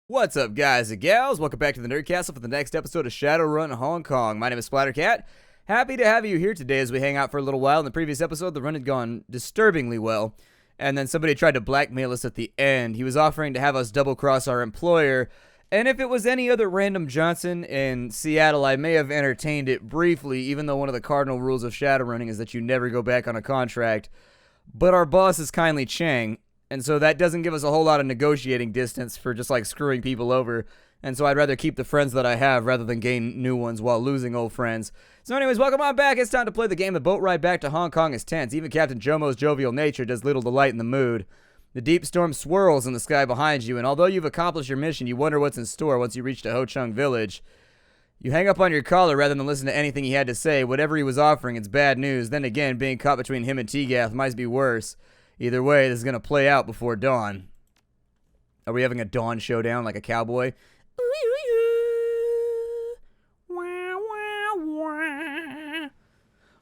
What's up, guys and gals? Welcome back to the Nerd Castle for the next episode of Shadowrun Hong Kong. My name is Splattercat. Happy to have you here today as we hang out for a little while. In the previous episode, the run had gone disturbingly well, and then somebody tried to blackmail us at the end. He was offering to have us double-cross our employer, and if it was any other random Johnson in Seattle, I may have entertained it briefly, even though one of the cardinal rules of Shadowrunning is that you never go back on a contract. But our boss is kindly Chang, and so that doesn't give us a whole lot of negotiating distance for just like screwing people over. And so I'd rather keep the friends that I have rather than gain new ones while losing old friends. So anyways, welcome on back. It's time to play the game. The boat ride back to Hong Kong is tense. Even Captain Jomo's jovial nature does little to lighten the mood. The deep storm swirls in the sky behind you, and although you've accomplished your mission, you wonder what's in store once you reach the Ho Chung village. You hang up on your collar rather than listen to anything he had to say. Whatever he was offering, it's bad news. Then again, being caught between him and Tegath might be worse. Either way, this is going to play out before dawn. Are we having a dawn showdown like a cowboy?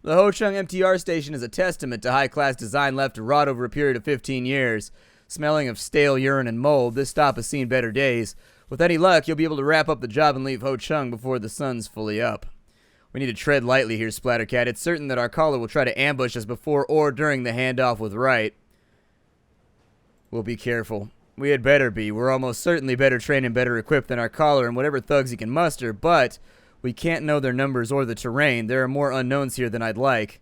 The Ho Chung MTR station is a testament to high-class design left to rot over a period of 15 years. Smelling of stale urine and mold, this stop has seen better days. With any luck, you'll be able to wrap up the job and leave Ho Chung before the sun's fully up. We need to tread lightly here, Splattercat. It's certain that our caller will try to ambush us before or during the handoff with Wright. We'll be careful. We had better be. We're almost certainly better trained and better equipped than our caller and whatever thugs he can muster, but we can't know their numbers or the terrain. There are more unknowns here than I'd like.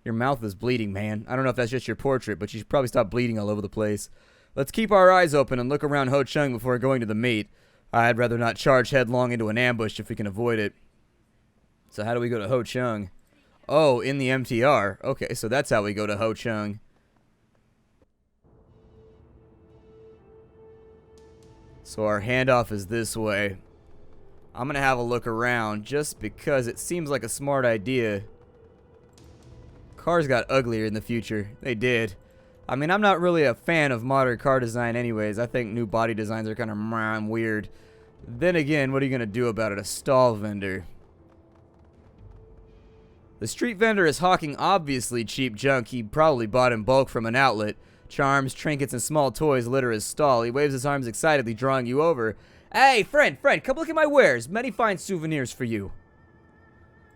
Your mouth is bleeding, man. I don't know if that's just your portrait, but you should probably stop bleeding all over the place. Let's keep our eyes open and look around Ho Chung before going to the meet. I'd rather not charge headlong into an ambush if we can avoid it. So how do we go to Ho Chung? Oh, in the MTR. Okay, so that's how we go to Ho Chung. So our handoff is this way. I'm going to have a look around just because it seems like a smart idea. Cars got uglier in the future. They did. I mean, I'm not really a fan of modern car design anyways. I think new body designs are kind of weird. Then again, what are you going to do about it? A stall vendor. The street vendor is hawking obviously cheap junk he probably bought in bulk from an outlet. Charms, trinkets, and small toys litter his stall. He waves his arms excitedly, drawing you over. Hey, friend, come look at my wares. Many fine souvenirs for you.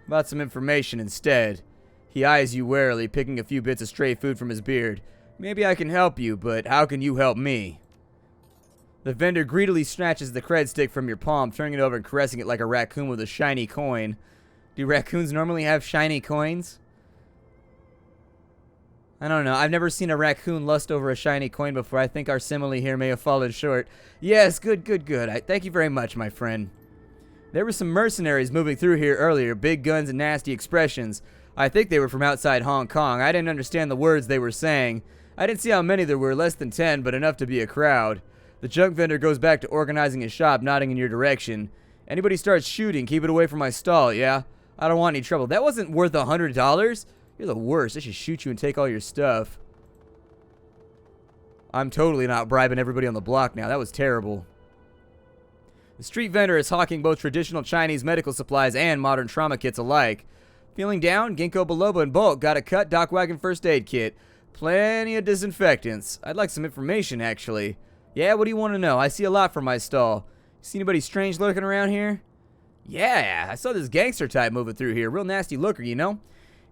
About some information instead. He eyes you warily, picking a few bits of stray food from his beard. Maybe I can help you, but how can you help me? The vendor greedily snatches the cred stick from your palm, turning it over and caressing it like a raccoon with a shiny coin. Do raccoons normally have shiny coins? I don't know. I've never seen a raccoon lust over a shiny coin before. I think our simile here may have fallen short. Yes, good. Thank you very much, my friend. There were some mercenaries moving through here earlier, big guns and nasty expressions. I think they were from outside Hong Kong. I didn't understand the words they were saying. I didn't see how many there were, less than 10, but enough to be a crowd. The junk vendor goes back to organizing his shop, nodding in your direction. Anybody starts shooting, keep it away from my stall, yeah? I don't want any trouble. That wasn't worth $100. You're the worst. They should shoot you and take all your stuff. I'm totally not bribing everybody on the block now. That was terrible. The street vendor is hawking both traditional Chinese medical supplies and modern trauma kits alike. Feeling down? Ginkgo biloba in bulk. Got a cut dock wagon first aid kit. Plenty of disinfectants. I'd like some information, actually. Yeah, what do you want to know? I see a lot from my stall. See anybody strange lurking around here? Yeah, I saw this gangster type moving through here. Real nasty looker, you know?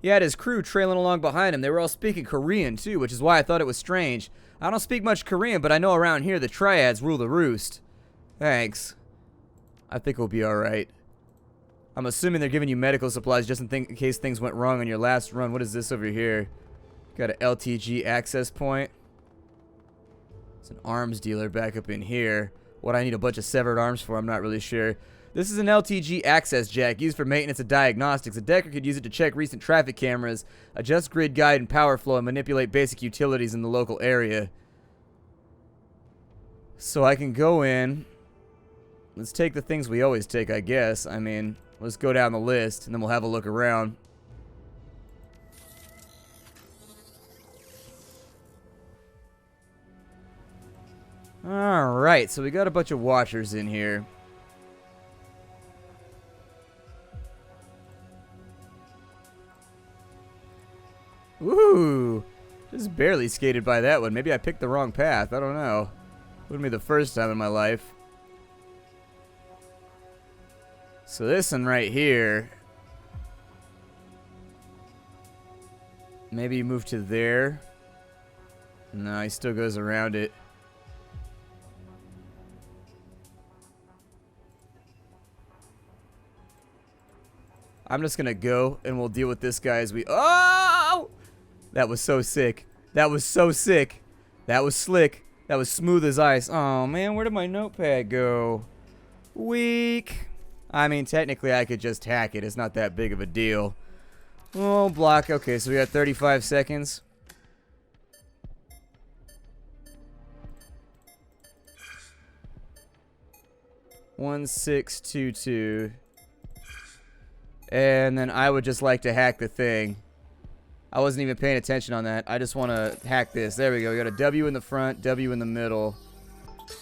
He had his crew trailing along behind him. They were all speaking Korean, too, which is why I thought it was strange. I don't speak much Korean, but I know around here the triads rule the roost. Thanks. I think we'll be alright. I'm assuming they're giving you medical supplies just in case things went wrong on your last run. What is this over here? Got an LTG access point. It's an arms dealer back up in here. What I need a bunch of severed arms for, I'm not really sure. This is an LTG access jack used for maintenance and diagnostics. A decker could use it to check recent traffic cameras, adjust grid guide and power flow, and manipulate basic utilities in the local area. So I can go in. Let's take the things we always take, I guess. I mean, let's go down the list, and then we'll have a look around. Alright, so we got a bunch of watchers in here. Ooh, just barely skated by that one. Maybe I picked the wrong path. I don't know. Wouldn't be the first time in my life. So this one right here. Maybe you move to there. No, he still goes around it. I'm just gonna go and we'll deal with this guy as we. Oh! That was so sick. That was so sick. That was slick. That was smooth as ice. Oh man, where did my notepad go? Weak. I mean, technically I could just hack it. It's not that big of a deal. Oh, block. Okay, so we got 35 seconds. One, 6, 2, 2. And then I would just like to hack the thing. I wasn't even paying attention on that. I just want to hack this. There we go. We got a W in the front, W in the middle.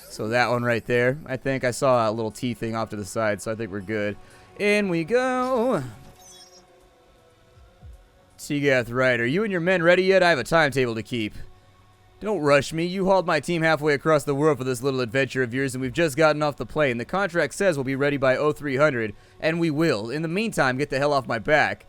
So that one right there. I think I saw a little T thing off to the side, so I think we're good. In we go. Tegath Rider, you and your men ready yet? I have a timetable to keep. Don't rush me. You hauled my team halfway across the world for this little adventure of yours, and we've just gotten off the plane. The contract says we'll be ready by 0300, and we will. In the meantime, get the hell off my back.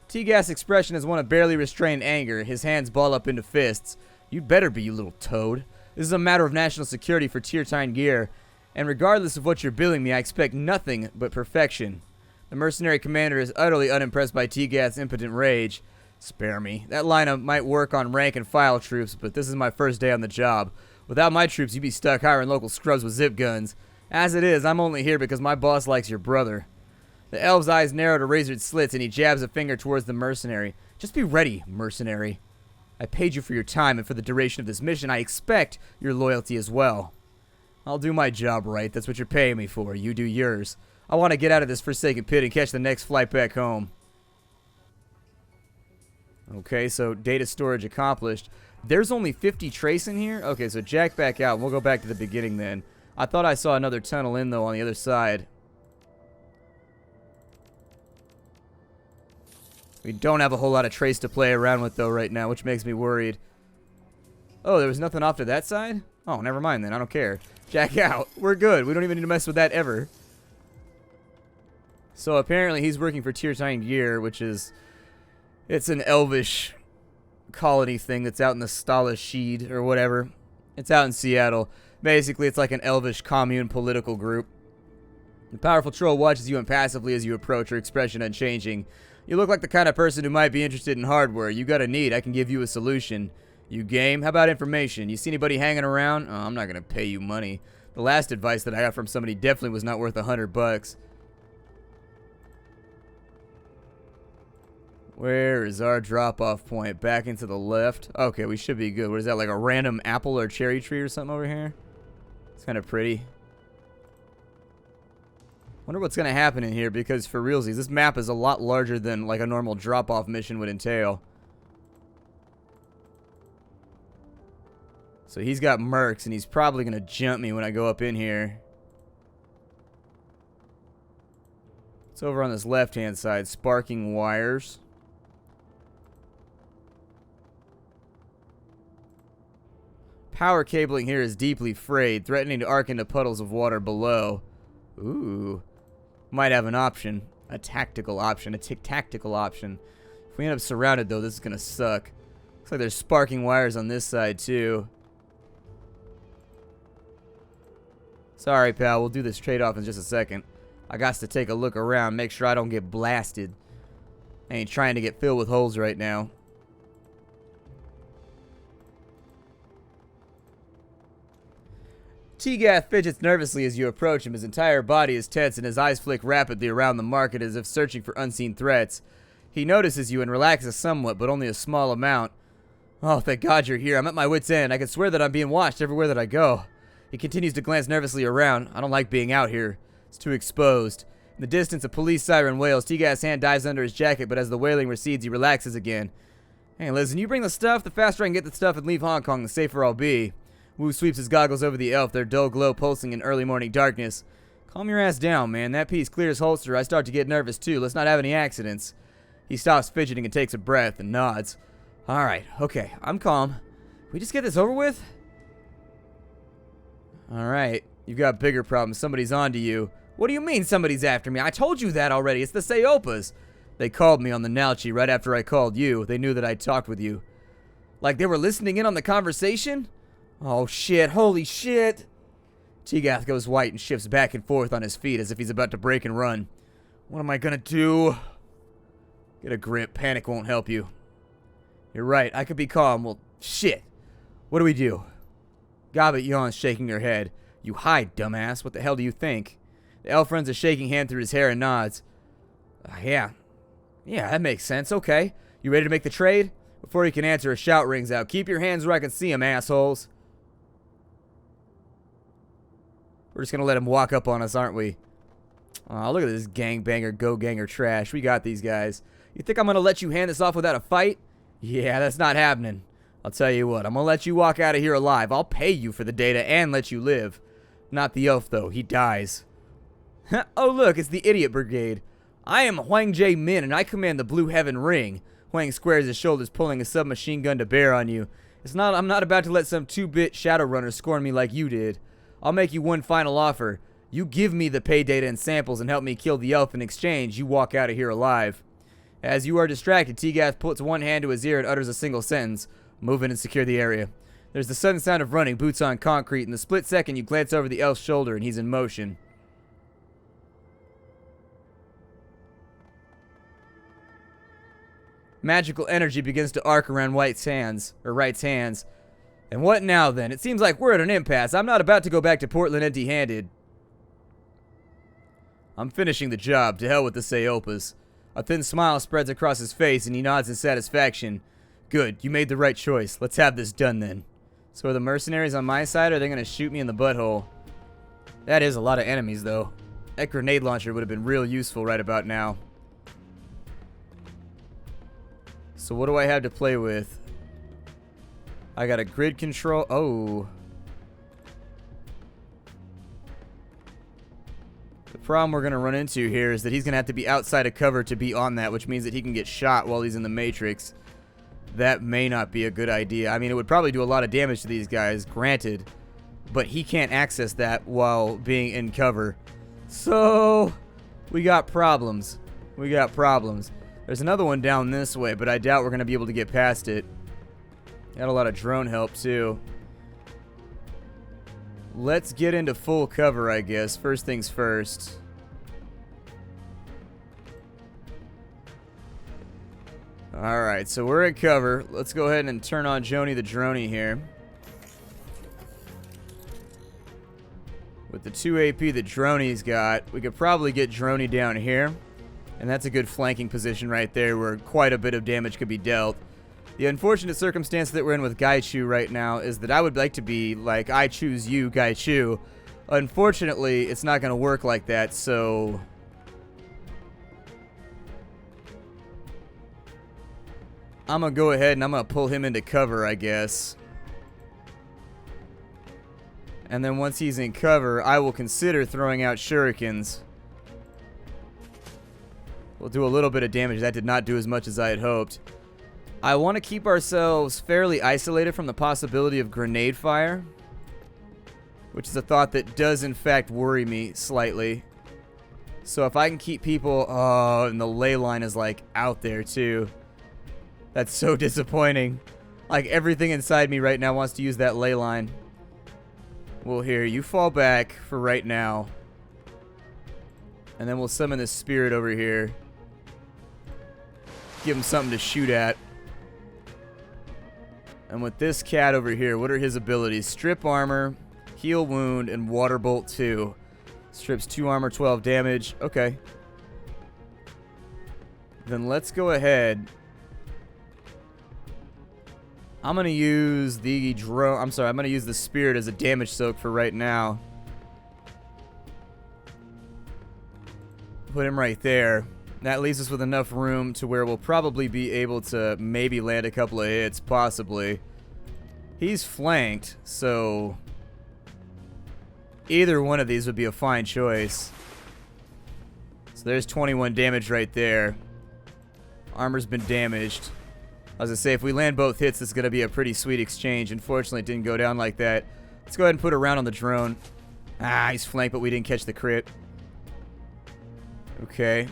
Tegath's expression is one of barely restrained anger. His hands ball up into fists. You'd better be, you little toad. This is a matter of national security for Tiertine Gear, and regardless of what you're billing me, I expect nothing but perfection. The mercenary commander is utterly unimpressed by Tegath's impotent rage. Spare me. That lineup might work on rank and file troops, but this is my first day on the job. Without my troops, you'd be stuck hiring local scrubs with zip guns. As it is, I'm only here because my boss likes your brother. The elf's eyes narrow to razored slits, and he jabs a finger towards the mercenary. Just be ready, mercenary. I paid you for your time and for the duration of this mission. I expect your loyalty as well. I'll do my job right. That's what you're paying me for. You do yours. I want to get out of this forsaken pit and catch the next flight back home. Okay, so data storage accomplished. There's only 50 trace in here? Okay, so jack back out. We'll go back to the beginning then. I thought I saw another tunnel in, though, on the other side. We don't have a whole lot of trace to play around with, though, right now, which makes me worried. Oh, there was nothing off to that side? Oh, never mind then. I don't care. Jack out. We're good. We don't even need to mess with that ever. So apparently he's working for Tiertine Gear, which is... It's an elvish colony thing that's out in the Stalashid or whatever. It's out in Seattle. Basically, it's like an elvish commune political group. The powerful troll watches you impassively as you approach, her expression unchanging. You look like the kind of person who might be interested in hardware. You got a need, I can give you a solution. You game? How about information? You see anybody hanging around? Oh, I'm not going to pay you money. The last advice that I got from somebody definitely was not worth $100. Where is our drop-off point? Back into the left. Okay, we should be good. What is that, like a random apple or cherry tree or something over here? It's kind of pretty. Wonder what's going to happen in here, because for realsies, this map is a lot larger than like a normal drop-off mission would entail. So he's got mercs, and he's probably going to jump me when I go up in here. It's over on this left-hand side. Sparking wires. Power cabling here is deeply frayed, threatening to arc into puddles of water below. Ooh. Might have an option. A tactical option. A tactical option. If we end up surrounded, though, this is going to suck. Looks like there's sparking wires on this side, too. Sorry, pal. We'll do this trade-off in just a second. I got to take a look around, make sure I don't get blasted. I ain't trying to get filled with holes right now. Tegath fidgets nervously as you approach him. His entire body is tense and his eyes flick rapidly around the market as if searching for unseen threats. He notices you and relaxes somewhat, but only a small amount. Oh, thank God you're here. I'm at my wit's end. I can swear that I'm being watched everywhere that I go. He continues to glance nervously around. I don't like being out here. It's too exposed. In the distance, a police siren wails. Tegath's hand dives under his jacket, but as the wailing recedes, he relaxes again. Hey, listen, you bring the stuff. The faster I can get the stuff and leave Hong Kong, the safer I'll be. Wu sweeps his goggles over the elf, their dull glow pulsing in early morning darkness. Calm your ass down, man. That piece clears holster. I start to get nervous, too. Let's not have any accidents. He stops fidgeting and takes a breath and nods. All right, okay, I'm calm. Can we just get this over with? All right, you've got bigger problems. Somebody's onto you. What do you mean somebody's after me? I told you that already. It's the Seopas. They called me on the Naochi right after I called you. They knew that I talked with you. Like they were listening in on the conversation? Oh shit, holy shit. Tegath goes white and shifts back and forth on his feet as if he's about to break and run. What am I gonna do? Get a grip. Panic won't help you. You're right. I could be calm. Well, shit. What do we do? Gobbet yawns, shaking her head. You hide, dumbass. What the hell do you think? The elf runs a shaking hand through his hair and nods. Yeah, that makes sense. Okay. You ready to make the trade? Before he can answer, a shout rings out. Keep your hands where I can see them, assholes. We're just going to let him walk up on us, aren't we? Oh, look at this gangbanger, go-ganger trash. We got these guys. You think I'm going to let you hand this off without a fight? Yeah, that's not happening. I'll tell you what. I'm going to let you walk out of here alive. I'll pay you for the data and let you live. Not the elf, though. He dies. Oh, look. It's the Idiot Brigade. I am Huang J. Min, and I command the Blue Heaven Ring. Huang squares his shoulders, pulling a submachine gun to bear on you. I'm not about to let some 2-bit Shadowrunner scorn me like you did. I'll make you one final offer. You give me the pay data and samples and help me kill the elf. In exchange, you walk out of here alive. As you are distracted, Tegath puts one hand to his ear and utters a single sentence. Move in and secure the area. There's the sudden sound of running, boots on concrete. In the split second, you glance over the elf's shoulder and he's in motion. Magical energy begins to arc around Right's hands. And what now then? It seems like we're at an impasse. I'm not about to go back to Portland empty-handed. I'm finishing the job. To hell with the Seopas. A thin smile spreads across his face and he nods in satisfaction. Good, you made the right choice. Let's have this done then. So are the mercenaries on my side or are they going to shoot me in the butthole? That is a lot of enemies though. That grenade launcher would have been real useful right about now. So what do I have to play with? I got a grid control. Oh. The problem we're going to run into here is that he's going to have to be outside of cover to be on that, which means that he can get shot while he's in the Matrix. That may not be a good idea. I mean, it would probably do a lot of damage to these guys, granted. But he can't access that while being in cover. So, we got problems. There's another one down this way, but I doubt we're going to be able to get past it. Got a lot of drone help, too. Let's get into full cover, I guess. First things first. Alright, so we're in cover. Let's go ahead and turn on Joni the Droney here. With the 2 AP that Droney's got, we could probably get Droney down here. And that's a good flanking position right there where quite a bit of damage could be dealt. The unfortunate circumstance that we're in with Gaichu right now is that I would like to be like, I choose you, Gaichu. Unfortunately, it's not going to work like that, so... I'm going to go ahead and I'm going to pull him into cover, I guess. And then once he's in cover, I will consider throwing out shurikens. We'll do a little bit of damage. That did not do as much as I had hoped. I want to keep ourselves fairly isolated from the possibility of grenade fire, which is a thought that does in fact worry me slightly. So if I can keep people... Oh, and the ley line is like out there too. That's so disappointing. Like everything inside me right now wants to use that ley line. Well, here, you fall back for right now. And then we'll summon this spirit over here. Give him something to shoot at. And with this cat over here, what are his abilities? Strip armor, heal wound, and water bolt 2. Strips 2 armor, 12 damage. Okay. Then let's go ahead. I'm going to use the drone. I'm sorry, I'm going to use the spirit as a damage soak for right now. Put him right there. That leaves us with enough room to where we'll probably be able to maybe land a couple of hits, possibly. He's flanked, so either one of these would be a fine choice. So there's 21 damage right there. Armor's been damaged. I was going to say, if we land both hits, this is going to be a pretty sweet exchange. Unfortunately, it didn't go down like that. Let's go ahead and put a round on the drone. Ah, he's flanked, but we didn't catch the crit. Okay.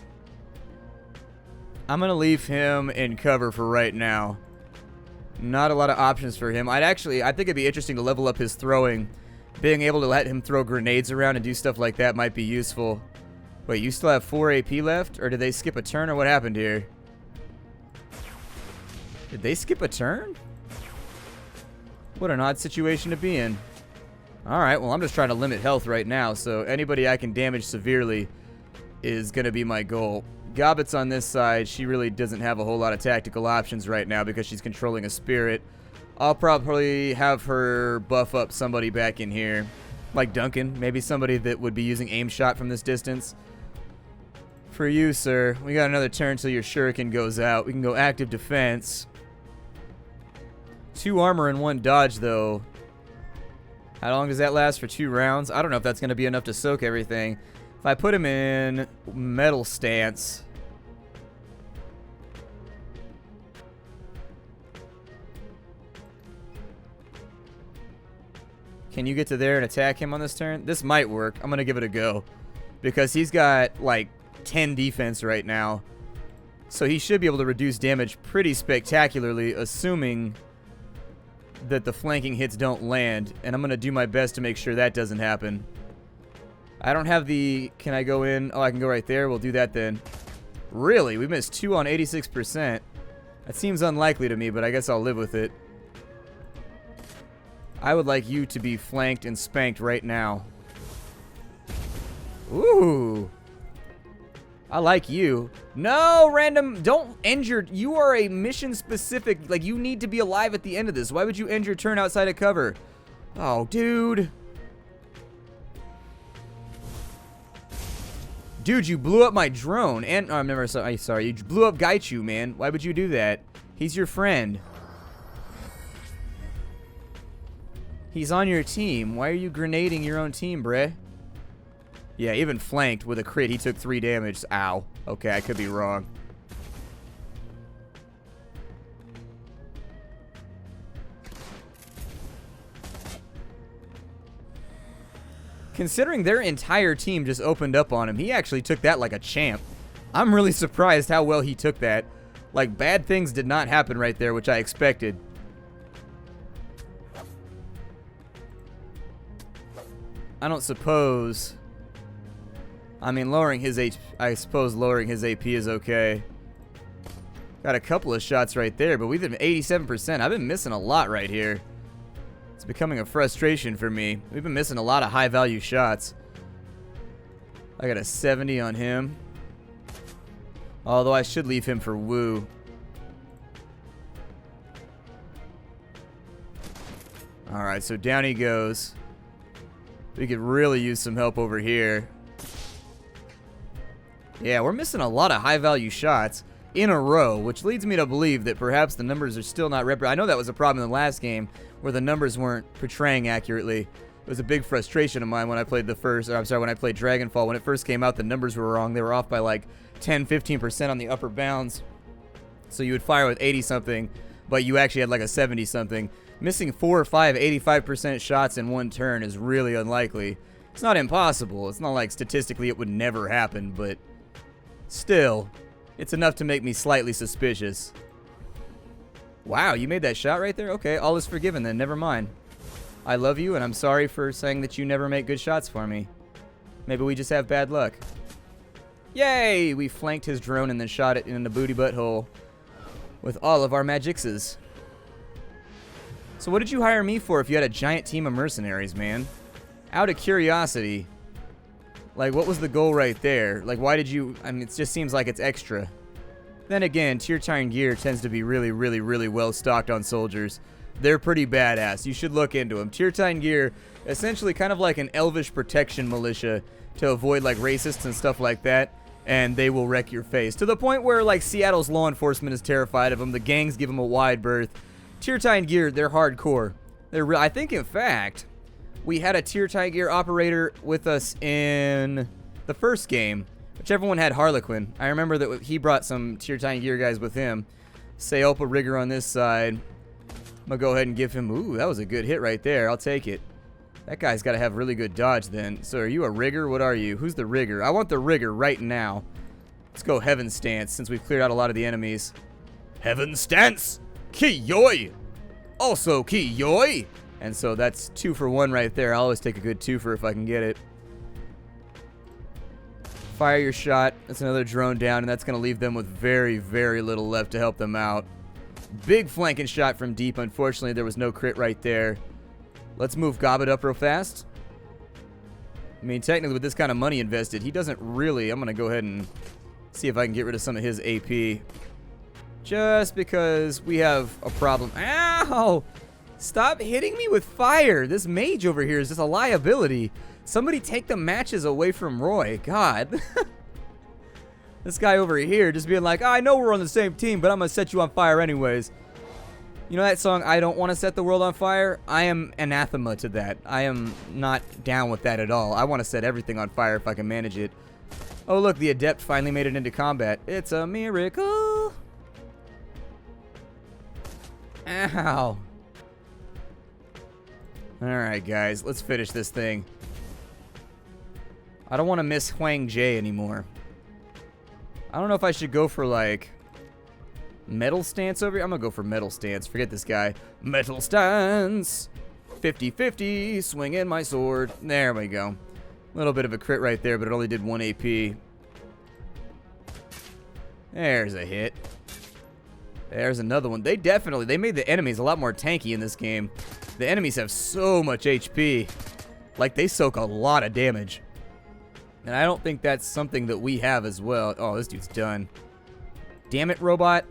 I'm going to leave him in cover for right now. Not a lot of options for him. I think it'd be interesting to level up his throwing. Being able to let him throw grenades around and do stuff like that might be useful. Wait, you still have 4 AP left? Or did they skip a turn, or what happened here? Did they skip a turn? What an odd situation to be in. Alright, well, I'm just trying to limit health right now, so anybody I can damage severely is going to be my goal. Gobbet's on this side. She really doesn't have a whole lot of tactical options right now because she's controlling a spirit. I'll probably have her buff up somebody back in here. Like Duncan, maybe somebody that would be using aim shot from this distance. For you, sir, we got another turn till your shuriken goes out. We can go active defense. 2 armor and 1 dodge, though. How long does that last for 2 rounds? I don't know if that's going to be enough to soak everything. If I put him in metal stance... Can you get to there and attack him on this turn? This might work. I'm going to give it a go. Because he's got, like, 10 defense right now. So he should be able to reduce damage pretty spectacularly, assuming that the flanking hits don't land. And I'm going to do my best to make sure that doesn't happen. I don't have the... Can I go in? Oh, I can go right there. We'll do that then. Really? We missed 2 on 86%. That seems unlikely to me, but I guess I'll live with it. I would like you to be flanked and spanked right now. Ooh. I like you. No, random. Don't end your... You are a mission specific. Like, you need to be alive at the end of this. Why would you end your turn outside of cover? Oh, dude. Dude, you blew up my drone. And... Oh, I'm never... Sorry. You blew up Gaichu, man. Why would you do that? He's your friend. He's on your team. Why are you grenading your own team, bruh? Yeah, even flanked with a crit, he took 3 damage. Ow. Okay, I could be wrong. Considering their entire team just opened up on him, he actually took that like a champ. I'm really surprised how well he took that. Like, bad things did not happen right there, which I expected. I don't suppose... I mean, lowering his I suppose lowering his AP is okay. Got a couple of shots right there, but we've been 87%. I've been missing a lot right here. It's becoming a frustration for me. We've been missing a lot of high-value shots. I got a 70 on him. Although I should leave him for Wu. Alright, so down he goes. We could really use some help over here. Yeah, we're missing a lot of high-value shots in a row, which leads me to believe that perhaps the numbers are still not I know that was a problem in the last game, where the numbers weren't portraying accurately. It was a big frustration of mine when I played when I played Dragonfall. When it first came out, the numbers were wrong. They were off by like 10-15% on the upper bounds. So you would fire with 80-something, but you actually had like a 70-something. Missing 4 or 5 85% shots in one turn is really unlikely. It's not impossible. It's not like statistically it would never happen, but still, it's enough to make me slightly suspicious. Wow, you made that shot right there? Okay, all is forgiven then. Never mind. I love you, and I'm sorry for saying that you never make good shots for me. Maybe we just have bad luck. Yay! We flanked his drone and then shot it in the booty butthole with all of our magixes. So what did you hire me for if you had a giant team of mercenaries, man? Out of curiosity. Like, what was the goal right there? Like, why did you... I mean, it just seems like it's extra. Then again, Tiertine gear tends to be really, really, really well stocked on soldiers. They're pretty badass. You should look into them. Tiertine gear, essentially kind of like an elvish protection militia to avoid, like, racists and stuff like that. And they will wreck your face. To the point where, like, Seattle's law enforcement is terrified of them. The gangs give them a wide berth. Tiertine gear, they're hardcore. They're I think, in fact, we had a Tiertine gear operator with us in the first game, whichever one had Harlequin. I remember that he brought some Tiertine gear guys with him. Seopa rigger on this side. I'm going to go ahead and give him... Ooh, that was a good hit right there. I'll take it. That guy's got to have really good dodge then. So are you a rigger? What are you? Who's the rigger? I want the rigger right now. Let's go Heaven Stance since we've cleared out a lot of the enemies. Heaven Stance! Ki-yoi! Also Ki-yoi! And so that's 2 for 1 right there. I'll always take a good 2 for if I can get it. Fire your shot. That's another drone down, and that's going to leave them with very, very little left to help them out. Big flanking shot from deep. Unfortunately, there was no crit right there. Let's move Gobbet up real fast. I mean, technically, with this kind of money invested, he doesn't really... I'm going to go ahead and see if I can get rid of some of his AP. Just because we have a problem. Ow! Stop hitting me with fire. This mage over here is just a liability. Somebody take the matches away from Roy. God. This guy over here just being like, oh, I know we're on the same team, but I'm going to set you on fire anyways. You know that song, I Don't Want to Set the World on Fire? I am anathema to that. I am not down with that at all. I want to set everything on fire if I can manage it. Oh, look, the Adept finally made it into combat. It's a miracle. Ow. Alright, guys. Let's finish this thing. I don't want to miss Huang Jie anymore. I don't know if I should go for, like, Metal Stance over here. I'm going to go for Metal Stance. Forget this guy. Metal Stance! 50-50. Swinging my sword. There we go. A little bit of a crit right there, but it only did 1 AP. There's a hit. There's another one. They made the enemies a lot more tanky in this game. The enemies have so much HP. Like, they soak a lot of damage. And I don't think that's something that we have as well. Oh, this dude's done. Damn it, robot.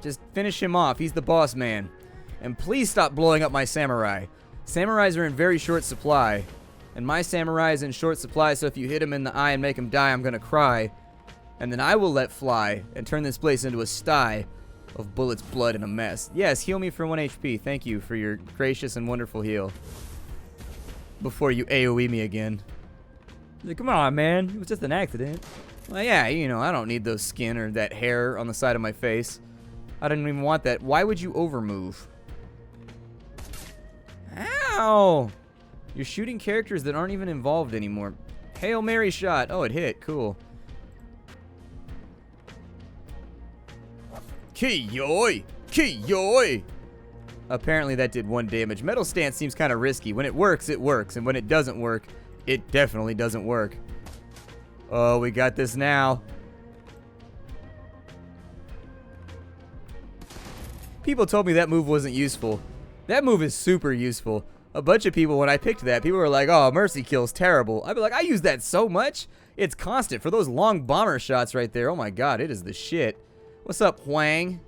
Just finish him off. He's the boss man. And please stop blowing up my samurai. Samurais are in very short supply. And my samurai is in short supply, so if you hit him in the eye and make him die, I'm going to cry. And then I will let fly and turn this place into a sty of bullets, blood, and a mess. Yes, heal me for 1 HP. Thank you for your gracious and wonderful heal. Before you AoE me again. Like, come on, man. It was just an accident. Well, yeah, you know, I don't need those skin or that hair on the side of my face. I didn't even want that. Why would you overmove? Ow! You're shooting characters that aren't even involved anymore. Hail Mary shot. Oh, it hit. Cool. Ki-yoi! Ki-yoi! Apparently that did 1 damage. Metal Stance seems kind of risky. When it works, it works. And when it doesn't work, it definitely doesn't work. Oh, we got this now. People told me that move wasn't useful. That move is super useful. A bunch of people, when I picked that, people were like, oh, Mercy Kill's terrible. I'd be like, I use that so much. It's constant for those long bomber shots right there. Oh my god, it is the shit. What's up, Huang?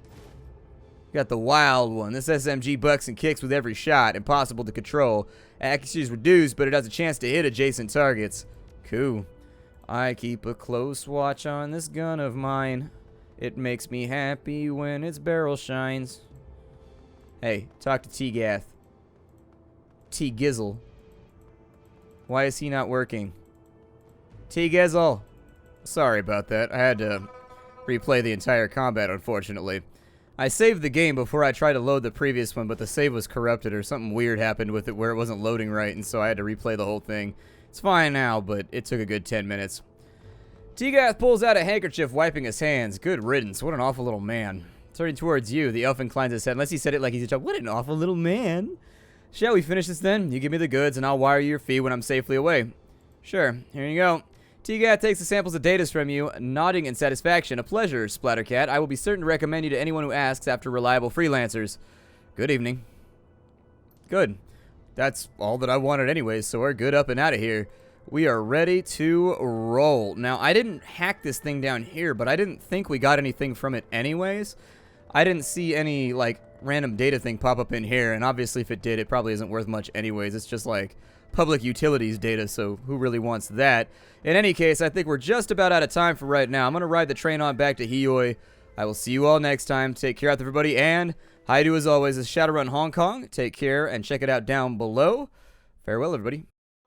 Got the wild one. This SMG bucks and kicks with every shot. Impossible to control. Accuracy is reduced, but it has a chance to hit adjacent targets. Cool. I keep a close watch on this gun of mine. It makes me happy when its barrel shines. Hey, talk to T-Gath. T-Gizzle. Why is he not working? T-Gizzle. Sorry about that. I had to replay the entire combat, unfortunately. I saved the game before I tried to load the previous one, but the save was corrupted or something weird happened with it where it wasn't loading right, and so I had to replay the whole thing. It's fine now, but it took a good 10 minutes. T-Gath pulls out a handkerchief, wiping his hands. Good riddance. What an awful little man. Turning towards you, the elf inclines his head, unless he said it like he's a child. What an awful little man. Shall we finish this then? You give me the goods, and I'll wire your fee when I'm safely away. Sure. Here you go. T-Gath takes the samples of data from you, nodding in satisfaction. A pleasure, Splattercat. I will be certain to recommend you to anyone who asks after reliable freelancers. Good evening. Good. That's all that I wanted anyways, so we're good up and out of here. We are ready to roll. Now, I didn't hack this thing down here, but I didn't think we got anything from it anyways. I didn't see any, like, random data thing pop up in here, and obviously if it did, it probably isn't worth much anyways. It's just, like, public utilities data, so who really wants that? In any case, I think we're just about out of time for right now. I'm going to ride the train on back to Hioi. I will see you all next time. Take care out, everybody, and hi-do as always is Shadowrun Hong Kong. Take care, and check it out down below. Farewell, everybody.